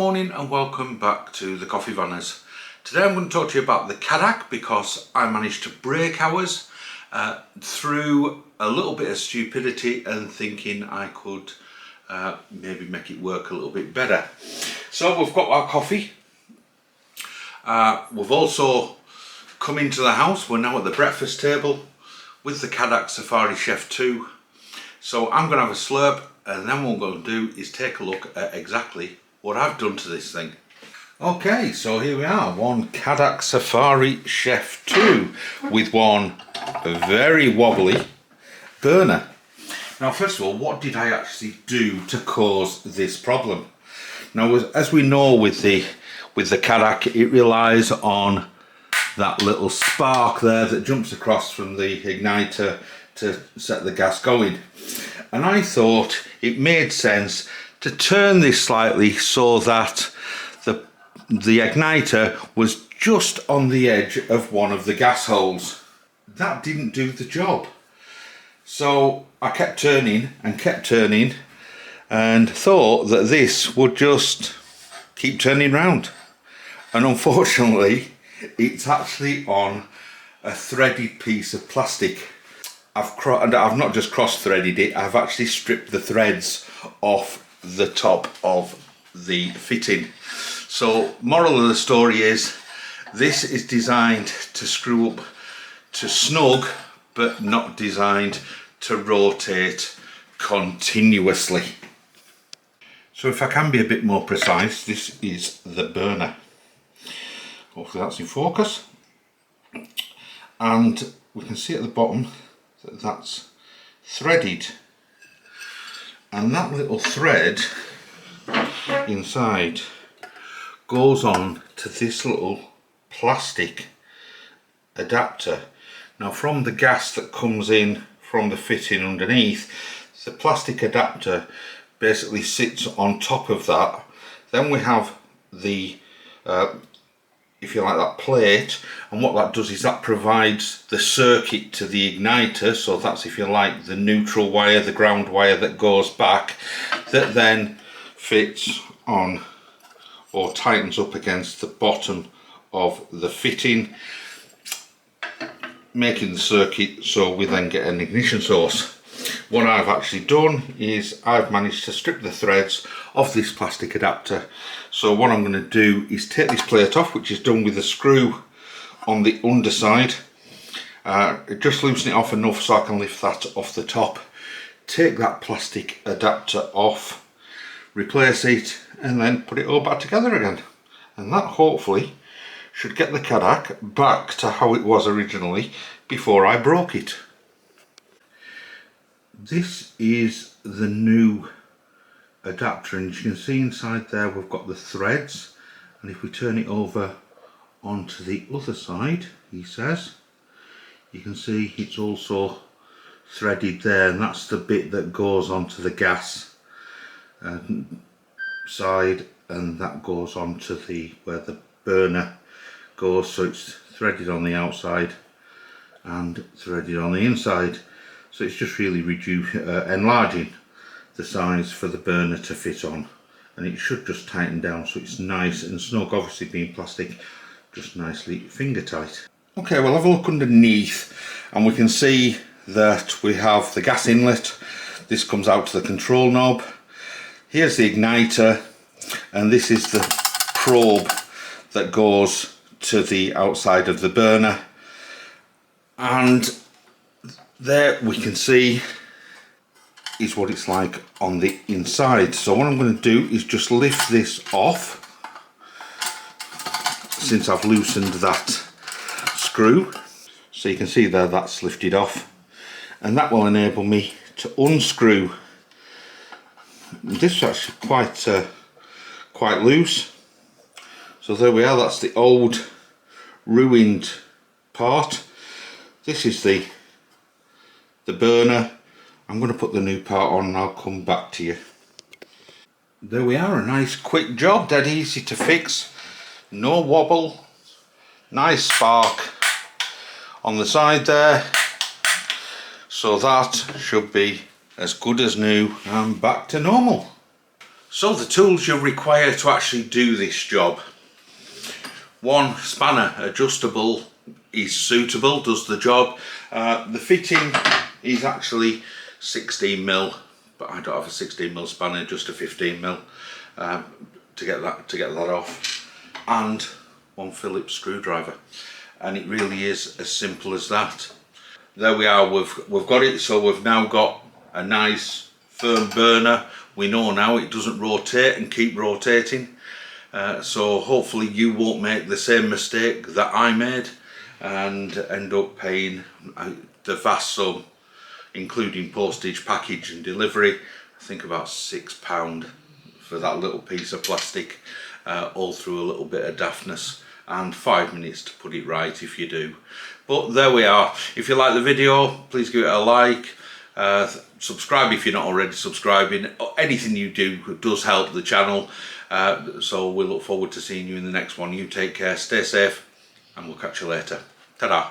morning and welcome back to the Coffeevaners. Today I'm going to talk to you about the Cadac because I managed to break ours through a little bit of stupidity and thinking I could maybe make it work a little bit better. So we've got our coffee. We've also come into the house. We're now at the breakfast table with the Cadac Safari Chef 2. So I'm going to have a slurp, and then what we're going to do is take a look at exactly what I've done to this thing. Okay, so here we are, one Cadac Safari Chef 2 with one very wobbly burner. Now first of all, what did I actually do to cause this problem? Now as we know with the Cadac, it relies on that little spark there that jumps across from the igniter to set the gas going. And I thought it made sense to turn this slightly so that the igniter was just on the edge of one of the gas holes. That didn't do the job. So I kept turning and thought that this would just keep turning round. And unfortunately, it's actually on a threaded piece of plastic. I've not just cross-threaded it, I've actually stripped the threads off the top of the fitting. So moral of the story is, this is designed to screw up to snug, but not designed to rotate continuously. So if I can be a bit more precise, this is the burner. Hopefully that's in focus. And we can see at the bottom that that's threaded. And that little thread inside goes on to this little plastic adapter. Now from the gas that comes in from the fitting underneath, the plastic adapter basically sits on top of that. Then we have the if you like, that plate, and what that does is that provides the circuit to the igniter. So that's, if you like, the neutral wire, the ground wire that goes back, that then fits on or tightens up against the bottom of the fitting, making the circuit so we then get an ignition source. What I've actually done is I've managed to strip the threads off this plastic adapter. So what I'm going to do is take this plate off, which is done with a screw on the underside. Just loosen it off enough so I can lift that off the top. Take that plastic adapter off, replace it, and then put it all back together again. And that hopefully should get the Cadac back to how it was originally before I broke it. This is the new adapter, and you can see inside there we've got the threads, and if we turn it over onto the other side, he says, you can see it's also threaded there, and that's the bit that goes onto the gas side, and that goes onto where the burner goes. So it's threaded on the outside and threaded on the inside. So it's just really enlarging the size for the burner to fit on, and it should just tighten down so it's nice and snug. Obviously being plastic, just nicely finger tight. Okay, we'll have a look underneath, and we can see that we have the gas inlet. This comes out to the control knob. Here's the igniter, and this is the probe that goes to the outside of the burner. And there we can see is what it's like on the inside. So what I'm going to do is just lift this off, since I've loosened that screw. So you can see there that's lifted off, and that will enable me to unscrew. This is actually quite loose. So there we are, that's the old ruined part. This is the burner. I'm going to put the new part on and I'll come back to you. There we are, a nice quick job, dead easy to fix, no wobble, nice spark on the side there. So that should be as good as new and back to normal. So the tools you require to actually do this job. One spanner, adjustable, is suitable, does the job. The fitting is actually 16mm, but I don't have a 16mm spanner, just a 15mm to get that off, and one Phillips screwdriver, and it really is as simple as that. There we are, we've got it. So we've now got a nice firm burner. We know now it doesn't rotate and keep rotating. So hopefully you won't make the same mistake that I made and end up paying the vast sum, including postage, package and delivery. I think about £6 for that little piece of plastic, all through a little bit of daftness, and 5 minutes to put it right if you do. But there we are. If you like the video, please give it a like. Subscribe if you're not already subscribing. Anything you do does help the channel. So we look forward to seeing you in the next one. You take care, stay safe, and we'll catch you later. Ta-da.